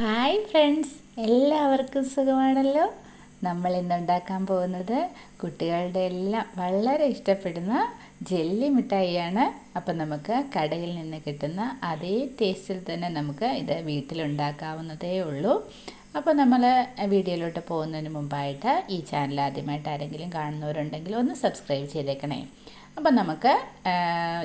Hi friends, എല്ലാവർക്കും സുഖമാണല്ലോ. നമ്മൾ ഇന്ന് ഉണ്ടാക്കാൻ പോകുന്നത് കുട്ടികളുടെ എല്ലാം വളരെ ഇഷ്ടപ്പെടുന്ന ജെല്ലി മിഠായിയാണ്. അപ്പം നമുക്ക് കടയിൽ നിന്ന് കിട്ടുന്ന അതേ ടേസ്റ്റിൽ തന്നെ നമുക്ക് ഇത് വീട്ടിലുണ്ടാക്കാവുന്നതേ ഉള്ളൂ. അപ്പോൾ നമ്മൾ വീഡിയോയിലോട്ട് പോകുന്നതിന് മുമ്പായിട്ട് ഈ ചാനൽ ആദ്യമായിട്ട് ആരെങ്കിലും കാണുന്നവരുണ്ടെങ്കിൽ ഒന്ന് സബ്സ്ക്രൈബ് ചെയ്തേക്കണേ. അപ്പം നമുക്ക്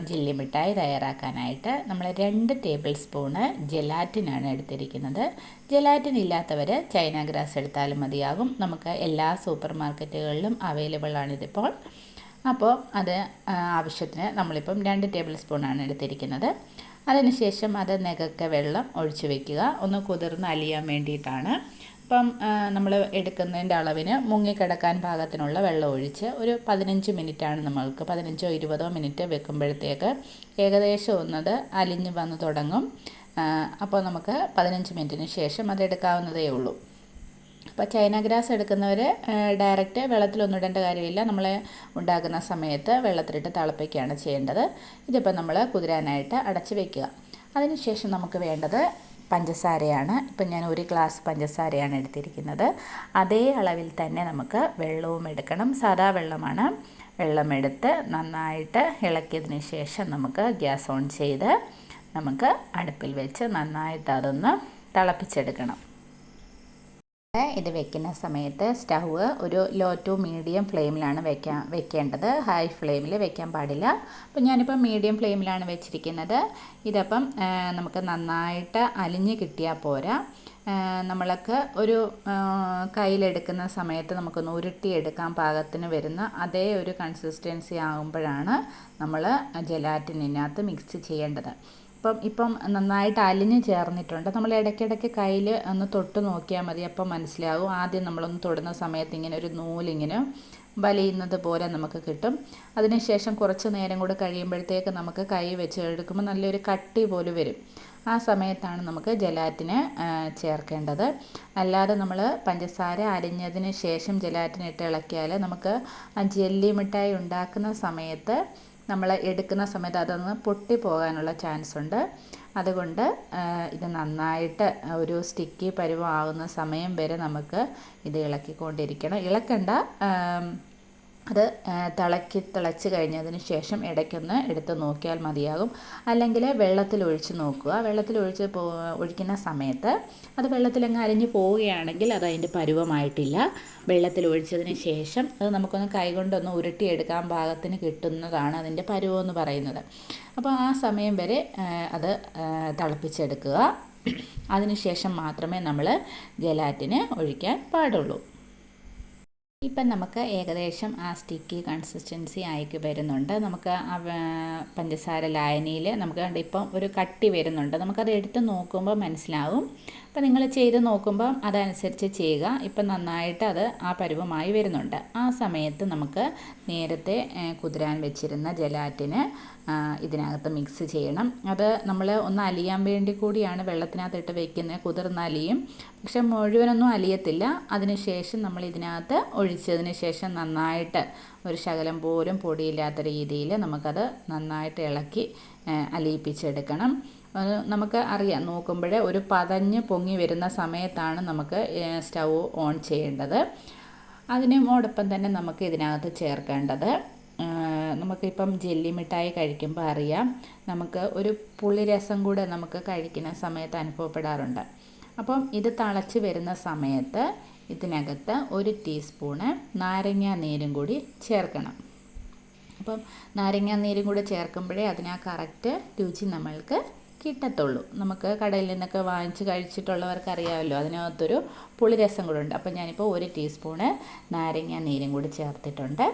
ജെല്ലി മിഠായി തയ്യാറാക്കാനായിട്ട് നമ്മൾ 2 ടേബിൾ സ്പൂണ് ജെലാറ്റിനാണ് എടുത്തിരിക്കുന്നത്. ജെലാറ്റിൻ ഇല്ലാത്തവർ ചൈന ഗ്രാസ് എടുത്താലും മതിയാകും. നമുക്ക് എല്ലാ സൂപ്പർ മാർക്കറ്റുകളിലും അവൈലബിൾ ആണിതിപ്പോൾ. അപ്പോൾ അത് ആവശ്യത്തിന് നമ്മളിപ്പം 2 ടേബിൾ സ്പൂണാണ് എടുത്തിരിക്കുന്നത്. അതിനുശേഷം അത് നികക്ക വെള്ളം ഒഴിച്ച് വയ്ക്കുക, ഒന്ന് കുതിർന്ന് അലിയാൻ വേണ്ടിയിട്ടാണ്. അപ്പം നമ്മൾ എടുക്കുന്നതിൻ്റെ അളവിന് മുങ്ങിക്കിടക്കാൻ പാകത്തിനുള്ള വെള്ളം ഒഴിച്ച് ഒരു 15 മിനിറ്റാണ് നമ്മൾക്ക് 15 20 മിനിറ്റ് വെക്കുമ്പോഴത്തേക്ക് ഏകദേശം ഒന്നത് അലിഞ്ഞ് വന്ന് തുടങ്ങും. അപ്പോൾ നമുക്ക് 15 മിനിറ്റിന് ശേഷം അത് എടുക്കാവുന്നതേ ഉള്ളൂ. അപ്പോൾ ചൈന ഗ്രാസ് എടുക്കുന്നവർ ഡയറക്റ്റ് വെള്ളത്തിലൊന്നും ഇടേണ്ട കാര്യമില്ല. നമ്മൾ ഉണ്ടാക്കുന്ന സമയത്ത് വെള്ളത്തിലിട്ട് തിളപ്പിക്കുകയാണ് ചെയ്യേണ്ടത്. ഇതിപ്പോൾ നമ്മൾ കുതിരാനായിട്ട് അടച്ച് വയ്ക്കുക. അതിനുശേഷം നമുക്ക് വേണ്ടത് പഞ്ചസാരയാണ്. ഇപ്പം ഞാൻ 1 ഗ്ലാസ് പഞ്ചസാരയാണ് എടുത്തിരിക്കുന്നത്. അതേ അളവിൽ തന്നെ നമുക്ക് വെള്ളവും എടുക്കണം. സാദാ വെള്ളമാണ്. വെള്ളമെടുത്ത് നന്നായിട്ട് ഇളക്കിയതിന് ശേഷം നമുക്ക് ഗ്യാസ് ഓൺ ചെയ്ത് നമുക്ക് അടുപ്പിൽ വെച്ച് നന്നായിട്ട് അതൊന്ന് തിളപ്പിച്ചെടുക്കണം. ഇത് വെക്കുന്ന സമയത്ത് സ്റ്റൗവ് ഒരു ലോ ടു മീഡിയം ഫ്ലെയിമിലാണ് വെക്കേണ്ടത്. ഹൈ ഫ്ലെയിമിൽ വെക്കാൻ പാടില്ല. അപ്പോൾ ഞാനിപ്പോൾ മീഡിയം ഫ്ലെയിമിലാണ് വെച്ചിരിക്കുന്നത്. ഇതപ്പം നമുക്ക് നന്നായിട്ട് അലിഞ്ഞ് കിട്ടിയാൽ പോരാ. നമ്മൾക്ക് ഒരു കയ്യിലെടുക്കുന്ന സമയത്ത് നമുക്കൊന്ന് ഉരുട്ടിയെടുക്കാൻ പാകത്തിന് വരുന്ന അതേ ഒരു കൺസിസ്റ്റൻസി ആകുമ്പോഴാണ് നമ്മൾ ജെലാറ്റിനകത്ത് മിക്സ് ചെയ്യേണ്ടത്. ഇപ്പം നന്നായിട്ട് അലിഞ്ഞ് ചേർന്നിട്ടുണ്ട്. നമ്മൾ ഇടയ്ക്കിടയ്ക്ക് കയ്യിൽ ഒന്ന് തൊട്ട് നോക്കിയാൽ മതി, അപ്പം മനസ്സിലാവും. ആദ്യം നമ്മളൊന്ന് തൊടുന്ന സമയത്ത് ഇങ്ങനെ ഒരു നൂലിങ്ങനെ വലിയുന്നത് പോലെ നമുക്ക് കിട്ടും. അതിനുശേഷം കുറച്ച് നേരം കൂടെ കഴിയുമ്പോഴത്തേക്ക് നമുക്ക് കൈ വെച്ച് എടുക്കുമ്പോൾ നല്ലൊരു കട്ടി പോലെ വരും. ആ സമയത്താണ് നമുക്ക് ജെലാറ്റിന് ചേർക്കേണ്ടത്. അല്ലാതെ നമ്മൾ പഞ്ചസാര അലിഞ്ഞതിന് ശേഷം ജെലാറ്റിൻ ഇട്ട് ഇളക്കിയാൽ നമുക്ക് ആ ജെല്ലി മിഠായി ഉണ്ടാക്കുന്ന സമയത്ത് നമ്മൾ എടുക്കുന്ന സമയത്ത് അതൊന്ന് പൊട്ടിപ്പോകാനുള്ള ചാൻസ് ഉണ്ട്. അതുകൊണ്ട് ഇത് നന്നായിട്ട് ഒരു സ്റ്റിക്കി പരുവമാകുന്ന സമയം വരെ നമുക്ക് ഇത് ഇളക്കിക്കൊണ്ടിരിക്കണം. ഇളക്കണ്ട, അത് തിളച്ച് കഴിഞ്ഞതിന് ശേഷം ഇടയ്ക്കൊന്ന് എടുത്ത് നോക്കിയാൽ മതിയാകും. അല്ലെങ്കിൽ വെള്ളത്തിൽ ഒഴിച്ച് നോക്കുക. വെള്ളത്തിൽ ഒഴിക്കുന്ന സമയത്ത് അത് വെള്ളത്തിലങ്ങ് അലിഞ്ഞ് പോവുകയാണെങ്കിൽ അത് അതിൻ്റെ പരുവമായിട്ടില്ല. വെള്ളത്തിൽ ഒഴിച്ചതിന് ശേഷം അത് നമുക്കൊന്ന് കൈകൊണ്ടൊന്ന് ഉരുട്ടിയെടുക്കാൻ പാകത്തിന് കിട്ടുന്നതാണ് അതിൻ്റെ പരുവമെന്ന് പറയുന്നത്. അപ്പോൾ ആ സമയം വരെ അത് തിളപ്പിച്ചെടുക്കുക. അതിനുശേഷം മാത്രമേ നമ്മൾ ജെലാറ്റിന് ഒഴിക്കാൻ പാടുള്ളൂ. ഇപ്പം നമുക്ക് ഏകദേശം ആ സ്റ്റിക്കി കൺസിസ്റ്റൻസി ആയി വരുന്നുണ്ട്. നമുക്ക് ആ പഞ്ചസാര ലായനിയിൽ നമുക്ക് ഇപ്പം ഒരു കട്ടി വരുന്നുണ്ട്. നമുക്കത് എടുത്ത് നോക്കുമ്പോൾ മനസ്സിലാവും. അപ്പം നിങ്ങൾ ചെയ്ത് നോക്കുമ്പോൾ അതനുസരിച്ച് ചെയ്യുക. ഇപ്പം നന്നായിട്ട് അത് ആ പരുവമായി വരുന്നുണ്ട്. ആ സമയത്ത് നമുക്ക് നേരത്തെ കുതിരാൻ വെച്ചിരുന്ന ജെലാറ്റിന് ഇതിനകത്ത് മിക്സ് ചെയ്യണം. അത് നമ്മൾ ഒന്ന് അലിയാൻ വേണ്ടി കൂടിയാണ് വെള്ളത്തിനകത്തിട്ട് വെക്കുന്നത്. കുതിർന്നലിയും, പക്ഷെ മുഴുവനൊന്നും അലിയത്തില്ല. അതിനുശേഷം നമ്മൾ ഇതിനകത്ത് ഒഴിച്ചതിന് ശേഷം നന്നായിട്ട് ഒരു ശകലം പോലും പൊടിയില്ലാത്ത രീതിയിൽ നമുക്കത് നന്നായിട്ട് ഇളക്കി അലിയിപ്പിച്ചെടുക്കണം. നമുക്ക് അറിയാം, നോക്കുമ്പോൾ ഒരു പതഞ്ഞ് പൊങ്ങി വരുന്ന സമയത്താണ് നമുക്ക് സ്റ്റൗ ഓൺ ചെയ്യേണ്ടത്. അതിനോടൊപ്പം തന്നെ നമുക്ക് ഇതിനകത്ത് ചേർക്കേണ്ടത്, നമുക്കിപ്പം ജെല്ലി മിഠായി കഴിക്കുമ്പോൾ അറിയാം, നമുക്ക് ഒരു പുളിരസം കൂടെ നമുക്ക് കഴിക്കുന്ന സമയത്ത് അനുഭവപ്പെടാറുണ്ട്. അപ്പം ഇത് തിളച്ച് വരുന്ന സമയത്ത് ഇതിനകത്ത് 1 ടീസ്പൂണ് നാരങ്ങാ നീരും കൂടി ചേർക്കണം. അപ്പം നാരങ്ങാ നീരും കൂടി ചേർക്കുമ്പോഴേ അതിനാ കറക്റ്റ് രുചി നമ്മൾക്ക് കിട്ടത്തുള്ളൂ. നമുക്ക് കടയിൽ നിന്നൊക്കെ വാങ്ങിച്ച് കഴിച്ചിട്ടുള്ളവർക്ക് അറിയാമല്ലോ, അതിനകത്തൊരു പുളിരസം കൂടെ ഉണ്ട്. അപ്പം ഞാനിപ്പോൾ 1 ടീസ്പൂണ് നാരങ്ങാ നീരും കൂടി ചേർത്തിട്ടുണ്ട്.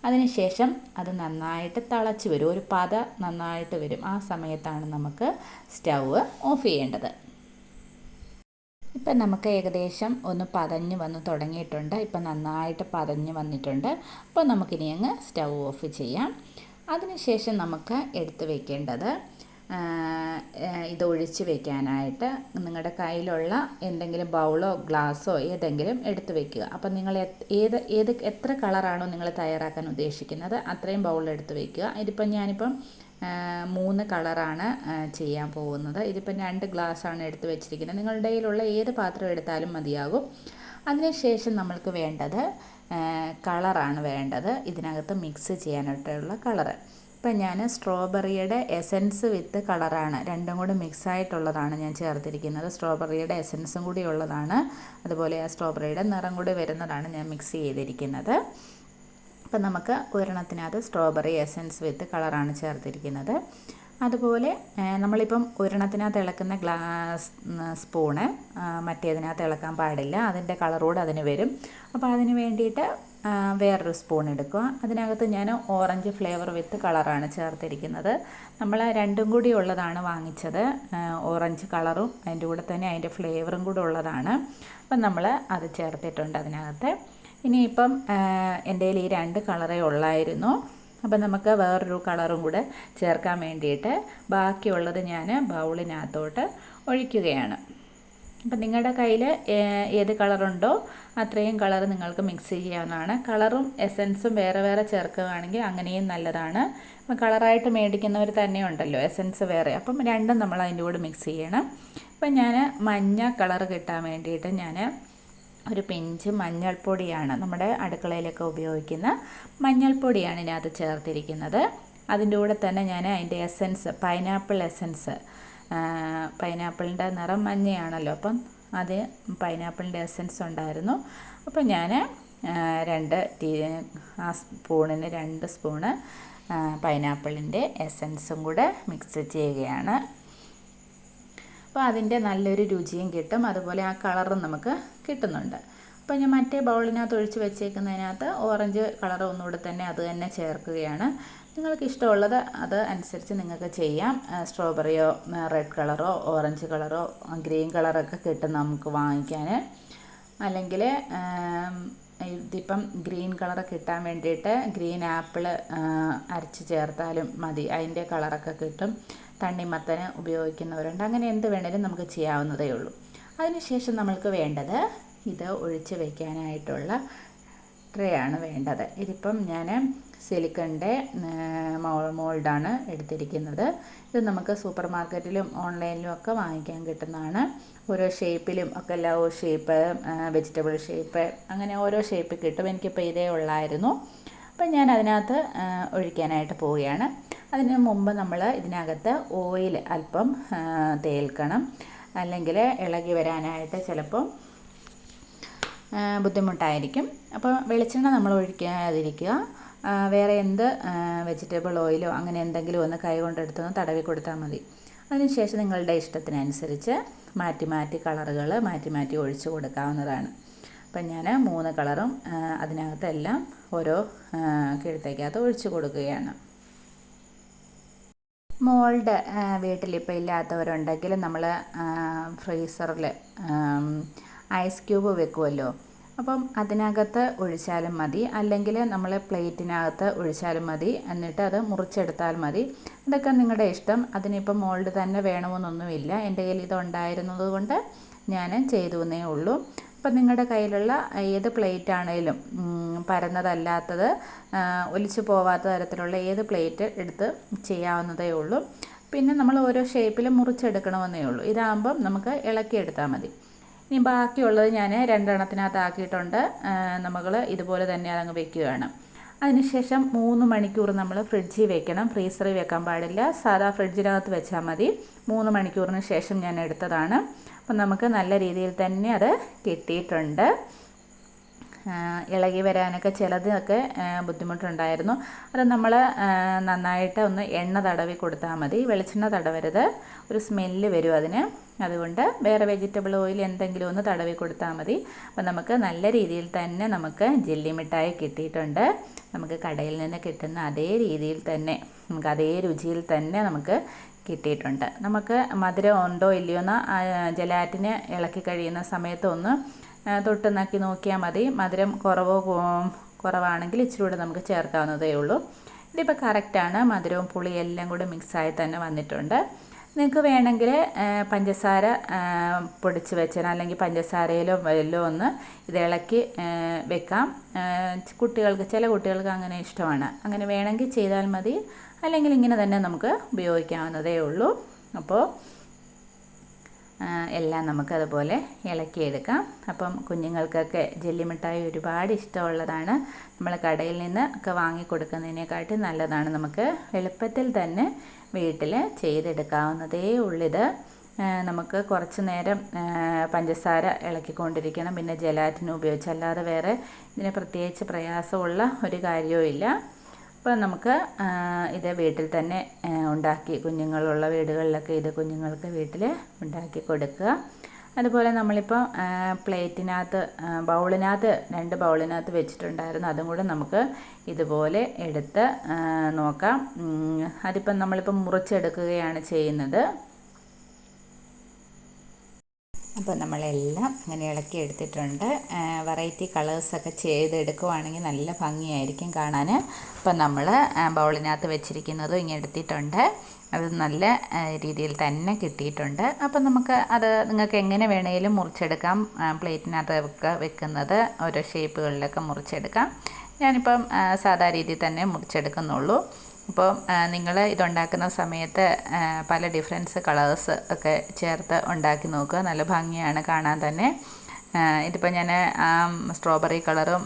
അതിനുശേഷം അത് നന്നായിട്ട് തിളച്ച് വരും, ഒരു പത നന്നായിട്ട് വരും. ആ സമയത്താണ് നമുക്ക് സ്റ്റൗവ് ഓഫ് ചെയ്യേണ്ടത്. ഇപ്പം നമുക്ക് ഏകദേശം ഒന്ന് പതഞ്ഞ് വന്ന് തുടങ്ങിയിട്ടുണ്ട്. ഇപ്പം നന്നായിട്ട് പതഞ്ഞ് വന്നിട്ടുണ്ട്. അപ്പോൾ നമുക്കിനി അങ്ങ് സ്റ്റൗ ഓഫ് ചെയ്യാം. അതിനുശേഷം നമുക്ക് എടുത്ത് വയ്ക്കേണ്ടത്, ഇത് ഒഴിച്ച് വയ്ക്കാനായിട്ട് നിങ്ങളുടെ കയ്യിലുള്ള എന്തെങ്കിലും ബൗളോ ഗ്ലാസ്സോ ഏതെങ്കിലും എടുത്ത് വയ്ക്കുക. അപ്പം നിങ്ങൾ എത്ര കളറാണോ നിങ്ങൾ തയ്യാറാക്കാൻ ഉദ്ദേശിക്കുന്നത് അത്രയും ബൗളെടുത്ത് വയ്ക്കുക. ഇതിപ്പം ഞാനിപ്പം 3 കളറാണ് ചെയ്യാൻ പോകുന്നത്. ഇതിപ്പം 2 ഗ്ലാസ്സാണ് എടുത്ത് വെച്ചിരിക്കുന്നത്. നിങ്ങളുടെ കയ്യിലുള്ള ഏത് പാത്രം എടുത്താലും മതിയാകും. അതിനുശേഷം നമ്മൾക്ക് വേണ്ടത് കളറാണ് വേണ്ടത്, ഇതിനകത്ത് മിക്സ് ചെയ്യാനായിട്ടുള്ള കളറ്. ഇപ്പം ഞാൻ സ്ട്രോബെറിയുടെ എസൻസ് വിത്ത് കളറാണ്, രണ്ടും കൂടി മിക്സായിട്ടുള്ളതാണ് ഞാൻ ചേർത്തിരിക്കുന്നത്. സ്ട്രോബെറിയുടെ എസൻസും കൂടി ഉള്ളതാണ്, അതുപോലെ ആ സ്ട്രോബെറിയുടെ നിറം കൂടി വരുന്നതാണ് ഞാൻ മിക്സ് ചെയ്തിരിക്കുന്നത്. അപ്പം നമുക്ക് ഒരെണ്ണത്തിനകത്ത് സ്ട്രോബെറി എസൻസ് വിത്ത് കളറാണ് ചേർത്തിരിക്കുന്നത്. അതുപോലെ നമ്മളിപ്പം ഒരെണ്ണത്തിനകത്ത് ഇളക്കുന്ന സ്പൂണ് മറ്റേതിനകത്ത് ഇളക്കാൻ പാടില്ല, അതിൻ്റെ കളറൂടെ അതിന് വരും. അപ്പോൾ അതിന് വേണ്ടിയിട്ട് വേറൊരു സ്പൂൺ എടുക്കുക. അതിനകത്ത് ഞാൻ ഓറഞ്ച് ഫ്ലേവർ വിത്ത് കളറാണ് ചേർത്തിരിക്കുന്നത്. നമ്മൾ രണ്ടും കൂടി ഉള്ളതാണ് വാങ്ങിച്ചത്, ഓറഞ്ച് കളറും അതിൻ്റെ കൂടെ തന്നെ അതിൻ്റെ ഫ്ലേവറും കൂടെ ഉള്ളതാണ്. അപ്പം നമ്മൾ അത് ചേർത്തിട്ടുണ്ട് അതിനകത്ത്. ഇനിയിപ്പം എൻ്റെ കയ്യിൽ ഈ 2 കളറേ ഉള്ളായിരുന്നു. അപ്പം നമുക്ക് വേറൊരു കളറും കൂടെ ചേർക്കാൻ വേണ്ടിയിട്ട് ബാക്കിയുള്ളത് ഞാൻ ബൗളിനകത്തോട്ട് ഒഴിക്കുകയാണ്. അപ്പം നിങ്ങളുടെ കയ്യിൽ ഏത് കളറുണ്ടോ അത്രയും കളർ നിങ്ങൾക്ക് മിക്സ് ചെയ്യാവുന്നതാണ്. കളറും എസൻസും വേറെ വേറെ ചേർക്കുകയാണെങ്കിൽ അങ്ങനെയും നല്ലതാണ്. അപ്പം കളറായിട്ട് മേടിക്കുന്നവർ തന്നെ ഉണ്ടല്ലോ എസൻസ് വേറെ, അപ്പം രണ്ടും നമ്മൾ അതിൻ്റെ കൂടെ മിക്സ് ചെയ്യണം. അപ്പം ഞാൻ മഞ്ഞ കളർ കിട്ടാൻ വേണ്ടിയിട്ട് ഞാൻ ഒരു പിഞ്ച് മഞ്ഞൾപ്പൊടിയാണ്, നമ്മുടെ അടുക്കളയിലൊക്കെ ഉപയോഗിക്കുന്ന മഞ്ഞൾപ്പൊടിയാണ് ഇതിനകത്ത് ചേർത്തിരിക്കുന്നത്. അതിൻ്റെ കൂടെ തന്നെ ഞാൻ അതിൻ്റെ എസൻസ്, പൈനാപ്പിൾ എസൻസ്, പൈനാപ്പിളിൻ്റെ നിറം മഞ്ഞയാണല്ലോ, അപ്പം അത് പൈനാപ്പിളിൻ്റെ എസൻസ് ഉണ്ടായിരുന്നു. അപ്പം ഞാൻ ആ സ്പൂണിന് 2 സ്പൂണ് പൈനാപ്പിളിൻ്റെ എസൻസും കൂടെ മിക്സ് ചെയ്യുകയാണ്. അപ്പോൾ അതിൻ്റെ നല്ലൊരു രുചിയും കിട്ടും, അതുപോലെ ആ കളറും നമുക്ക് കിട്ടുന്നുണ്ട്. അപ്പോൾ ഞാൻ മറ്റേ ബൗളിനകത്ത് ഒഴിച്ച് വെച്ചേക്കുന്നതിനകത്ത് ഓറഞ്ച് കളർ ഒന്നുകൂടെ തന്നെ അത് തന്നെ ചേർക്കുകയാണ്. നിങ്ങൾക്ക് ഇഷ്ടമുള്ളത് അത് അനുസരിച്ച് നിങ്ങൾക്ക് ചെയ്യാം. സ്ട്രോബെറിയോ റെഡ് കളറോ ഓറഞ്ച് കളറോ ഗ്രീൻ കളറൊക്കെ കിട്ടും നമുക്ക് വാങ്ങിക്കാൻ. അല്ലെങ്കിൽ ഇതിപ്പം ഗ്രീൻ കളർ കിട്ടാൻ വേണ്ടിയിട്ട് ഗ്രീൻ ആപ്പിൾ അരച്ച് ചേർത്താലും മതി, അതിൻ്റെ കളറൊക്കെ കിട്ടും. തണ്ണിമത്തന് ഉപയോഗിക്കുന്നവരുണ്ട്, അങ്ങനെ എന്ത് വേണേലും നമുക്ക് ചെയ്യാവുന്നതേ ഉള്ളൂ. അതിനുശേഷം നമ്മൾക്ക് വേണ്ടത് ഇത് ഒഴിച്ച് വയ്ക്കാനായിട്ടുള്ള ട്രേ ആണ് വേണ്ടത്. ഇതിപ്പം ഞാൻ സിലിക്കണിൻ്റെ മോൾഡാണ് എടുത്തിരിക്കുന്നത്. ഇത് നമുക്ക് സൂപ്പർ മാർക്കറ്റിലും ഓൺലൈനിലും ഒക്കെ വാങ്ങിക്കാൻ കിട്ടുന്നതാണ്. ഓരോ ഷേപ്പിലും ഒക്കെ ലവ് ഷേപ്പ്, വെജിറ്റബിൾ ഷേപ്പ്, അങ്ങനെ ഓരോ ഷേപ്പ് കിട്ടും. എനിക്കിപ്പോൾ ഇതേ ഉള്ളായിരുന്നു. അപ്പം ഞാൻ അതിനകത്ത് ഒഴിക്കാനായിട്ട് പോവുകയാണ്. അതിന് മുമ്പ് നമ്മൾ ഇതിനകത്ത് ഓയിൽ അല്പം തേൽക്കണം, അല്ലെങ്കിൽ ഇളകി വരാനായിട്ട് ചിലപ്പം ബുദ്ധിമുട്ടായിരിക്കും. അപ്പോൾ വെളിച്ചെണ്ണ നമ്മൾ ഒഴിക്കാതിരിക്കുക. വേറെ എന്ത് വെജിറ്റബിൾ ഓയിലോ അങ്ങനെ എന്തെങ്കിലും ഒന്ന് കൈ കൊണ്ടെടുത്തൊന്ന് തടവി കൊടുത്താൽ മതി. അതിനുശേഷം നിങ്ങളുടെ ഇഷ്ടത്തിനനുസരിച്ച് മാറ്റി മാറ്റി കളറുകൾ മാറ്റി മാറ്റി ഒഴിച്ച് കൊടുക്കാവുന്നതാണ്. അപ്പം ഞാൻ 3 കളറും അതിനകത്തെല്ലാം ഓരോ കിഴത്തേക്കകത്ത് ഒഴിച്ച് കൊടുക്കുകയാണ്. മോൾഡ് വീട്ടിലിപ്പോൾ ഇല്ലാത്തവരുണ്ടെങ്കിൽ നമ്മൾ ഫ്രീസറിൽ ഐസ് ക്യൂബ് വെക്കുമല്ലോ, അപ്പം അതിനകത്ത് ഒഴിച്ചാലും മതി, അല്ലെങ്കിൽ നമ്മൾ പ്ലേറ്റിനകത്ത് ഒഴിച്ചാലും മതി. എന്നിട്ട് അത് മുറിച്ചെടുത്താൽ മതി. ഇതൊക്കെ നിങ്ങളുടെ ഇഷ്ടം. അതിനിപ്പം മോൾഡ് തന്നെ വേണമെന്നൊന്നുമില്ല. എൻ്റെ കയ്യിൽ ഇതുണ്ടായിരുന്നത് കൊണ്ട് ഞാൻ ചെയ്തു എന്നേ ഉള്ളൂ. അപ്പം നിങ്ങളുടെ കയ്യിലുള്ള ഏത് പ്ലേറ്റ് ആണെങ്കിലും പരന്നതല്ലാത്തത്, ഒലിച്ചു പോവാത്ത തരത്തിലുള്ള ഏത് പ്ലേറ്റ് എടുത്ത് ചെയ്യാവുന്നതേ ഉള്ളൂ. പിന്നെ നമ്മൾ ഓരോ ഷേപ്പിലും മുറിച്ചെടുക്കണമെന്നേ ഉള്ളൂ. ഇതാകുമ്പം നമുക്ക് ഇളക്കിയെടുത്താൽ മതി. ഇനി ബാക്കിയുള്ളത് ഞാൻ 2 എണ്ണത്തിനകത്താക്കിയിട്ടുണ്ട്. നമ്മൾ ഇതുപോലെ തന്നെ അതങ്ങ് വെക്കുകയാണ്. അതിനുശേഷം 3 മണിക്കൂർ നമ്മൾ ഫ്രിഡ്ജിൽ വെക്കണം, ഫ്രീസറിൽ വെക്കാൻ പാടില്ല. സാധാ ഫ്രിഡ്ജിനകത്ത് വെച്ചാൽ മതി. 3 മണിക്കൂറിന് ശേഷം ഞാൻ എടുത്തതാണ്. അപ്പം നമുക്ക് നല്ല രീതിയിൽ തന്നെ അത് കിട്ടിയിട്ടുണ്ട്. ഇളകി വരാനൊക്കെ ചിലതൊക്കെ ബുദ്ധിമുട്ടുണ്ടായിരുന്നു. അത് നമ്മൾ നന്നായിട്ട് ഒന്ന് എണ്ണ തടവി കൊടുത്താൽ മതി, വെളിച്ചെണ്ണ തടവരുത്, ഒരു സ്മെല്ല് വരും അതിന്. അതുകൊണ്ട് വേറെ വെജിറ്റബിൾ ഓയിൽ എന്തെങ്കിലും ഒന്ന് തടവി കൊടുത്താൽ മതി. അപ്പം നമുക്ക് നല്ല രീതിയിൽ തന്നെ നമുക്ക് ജെല്ലി മിഠായി കിട്ടിയിട്ടുണ്ട്. നമുക്ക് കടയിൽ നിന്ന് കിട്ടുന്ന അതേ രീതിയിൽ തന്നെ, നമുക്ക് അതേ രുചിയിൽ തന്നെ നമുക്ക് കിട്ടിയിട്ടുണ്ട്. നമുക്ക് മധുരം ഉണ്ടോ ഇല്ലയോ എന്ന് ജലാറ്റിന് ഇളക്കി കഴിയുന്ന സമയത്ത് ഒന്ന് തൊട്ട് നക്കി നോക്കിയാൽ മതി. മധുരം കുറവാണെങ്കിൽ ഇച്ചിരി കൂടെ നമുക്ക് ചേർക്കാവുന്നതേ ഉള്ളൂ. ഇതിപ്പോൾ കറക്റ്റാണ്, മധുരവും പുളിയും എല്ലാം കൂടെ മിക്സായി തന്നെ വന്നിട്ടുണ്ട്. നിങ്ങൾക്ക് വേണമെങ്കിൽ പഞ്ചസാര പൊടിച്ച് വെച്ചാൽ, അല്ലെങ്കിൽ പഞ്ചസാരയിലോ വെല്ലോ ഒന്ന് ഇത് ഇളക്കി വെക്കാം. ചില കുട്ടികൾക്ക് അങ്ങനെ ഇഷ്ടമാണ്. അങ്ങനെ വേണമെങ്കിൽ ചെയ്താൽ മതി, അല്ലെങ്കിൽ ഇങ്ങനെ തന്നെ നമുക്ക് ഉപയോഗിക്കാവുന്നതേ ഉള്ളൂ. അപ്പോൾ എല്ലാം നമുക്കതുപോലെ ഇളക്കിയെടുക്കാം. അപ്പം കുഞ്ഞുങ്ങൾക്കൊക്കെ ജെല്ലി മിഠായി ഒരുപാട് ഇഷ്ടമുള്ളതാണ്. നമ്മൾ കടയിൽ നിന്ന് ഒക്കെ വാങ്ങിക്കൊടുക്കുന്നതിനെക്കാട്ടി നല്ലതാണ്. നമുക്ക് എളുപ്പത്തിൽ തന്നെ വീട്ടിൽ ചെയ്തെടുക്കാവുന്നതേ ഉള്ളിത്. നമുക്ക് കുറച്ച് നേരം പഞ്ചസാര ഇളക്കിക്കൊണ്ടിരിക്കണം. പിന്നെ ജലാറ്റിൻ ഉപയോഗിച്ചല്ലാതെ വേറെ ഇതിന് പ്രത്യേകിച്ച് പ്രയാസമുള്ള ഒരു കാര്യവും ഇല്ല. അപ്പോൾ നമുക്ക് ഇത് വീട്ടിൽ തന്നെ ഉണ്ടാക്കി, കുഞ്ഞുങ്ങളുള്ള വീടുകളിലൊക്കെ ഇത് കുഞ്ഞുങ്ങൾക്ക് വീട്ടിൽ ഉണ്ടാക്കി കൊടുക്കുക. അതുപോലെ നമ്മളിപ്പോൾ പ്ലേറ്റിനകത്ത് ബൗളിനകത്ത് 2 ബൗളിനകത്ത് വെച്ചിട്ടുണ്ടായിരുന്നു. അതും കൂടെ നമുക്ക് ഇതുപോലെ എടുത്ത് നോക്കാം. അതിപ്പം നമ്മളിപ്പം മുറിച്ചെടുക്കുകയാണ് ചെയ്യുന്നത്. അപ്പോൾ നമ്മളെല്ലാം അങ്ങനെ ഇളക്കി എടുത്തിട്ടുണ്ട്. വെറൈറ്റി കളേഴ്സൊക്കെ ചെയ്തെടുക്കുവാണെങ്കിൽ നല്ല ഭംഗിയായിരിക്കും കാണാൻ. അപ്പോൾ നമ്മൾ ബൗളിനകത്ത് വെച്ചിരിക്കുന്നതും ഇങ്ങനെ എടുത്തിട്ടുണ്ട്. അത് നല്ല രീതിയിൽ തന്നെ കിട്ടിയിട്ടുണ്ട്. അപ്പം നമുക്ക് അത് നിങ്ങൾക്ക് എങ്ങനെ വേണമെങ്കിലും മുറിച്ചെടുക്കാം. പ്ലേറ്റിനകത്തൊക്കെ വെക്കുന്നത് ഓരോ ഷേപ്പുകളിലൊക്കെ മുറിച്ചെടുക്കാം. ഞാനിപ്പം സാധാ രീതിയിൽ തന്നെ മുറിച്ചെടുക്കുന്നുള്ളൂ. അപ്പോൾ നിങ്ങൾ ഇതുണ്ടാക്കുന്ന സമയത്ത് പല ഡിഫറൻസ് കളേഴ്സ് ഒക്കെ ചേർത്ത് ഉണ്ടാക്കി നോക്കുക. നല്ല ഭംഗിയാണ് കാണാൻ തന്നെ. ഇതിപ്പോൾ ഞാൻ സ്ട്രോബെറി കളറും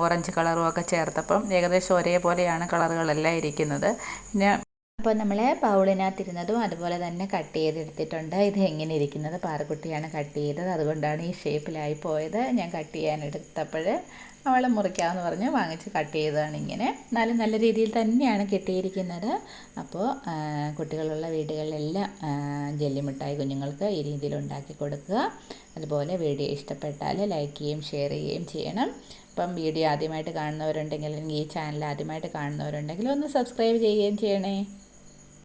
ഓറഞ്ച് കളറും ഒക്കെ ചേർത്തപ്പം ഏകദേശം ഒരേപോലെയാണ് കളറുകളെല്ലാം ഇരിക്കുന്നത്. പിന്നെ അപ്പോൾ നമ്മൾ ബൗളിനകത്തിരുന്നതും അതുപോലെ തന്നെ കട്ട് ചെയ്തെടുത്തിട്ടുണ്ട്. ഇത് എങ്ങനെ ഇരിക്കുന്നത് പാറക്കുട്ടിയാണ് കട്ട് ചെയ്തത്, അതുകൊണ്ടാണ് ഈ ഷേപ്പിലായി പോയത്. ഞാൻ കട്ട് ചെയ്യാനെടുത്തപ്പോൾ അവൾ മുറിക്കാമെന്ന് പറഞ്ഞ് വാങ്ങിച്ച് കട്ട് ചെയ്തതാണ് ഇങ്ങനെ. എന്നാലും നല്ല രീതിയിൽ തന്നെയാണ് കിട്ടിയിരിക്കുന്നത്. അപ്പോൾ കുട്ടികളുള്ള വീടുകളിലെല്ലാം ജെല്ലി മിഠായി കുഞ്ഞുങ്ങൾക്ക് ഈ രീതിയിൽ ഉണ്ടാക്കി കൊടുക്കുക. അതുപോലെ വീഡിയോ ഇഷ്ടപ്പെട്ടാൽ ലൈക്ക് ചെയ്യുകയും ഷെയർ ചെയ്യുകയും ചെയ്യണം. അപ്പം വീഡിയോ ആദ്യമായിട്ട് കാണുന്നവരുണ്ടെങ്കിൽ, അല്ലെങ്കിൽ ഈ ചാനൽ ആദ്യമായിട്ട് കാണുന്നവരുണ്ടെങ്കിൽ ഒന്ന് സബ്സ്ക്രൈബ് ചെയ്യുകയും ചെയ്യണേ.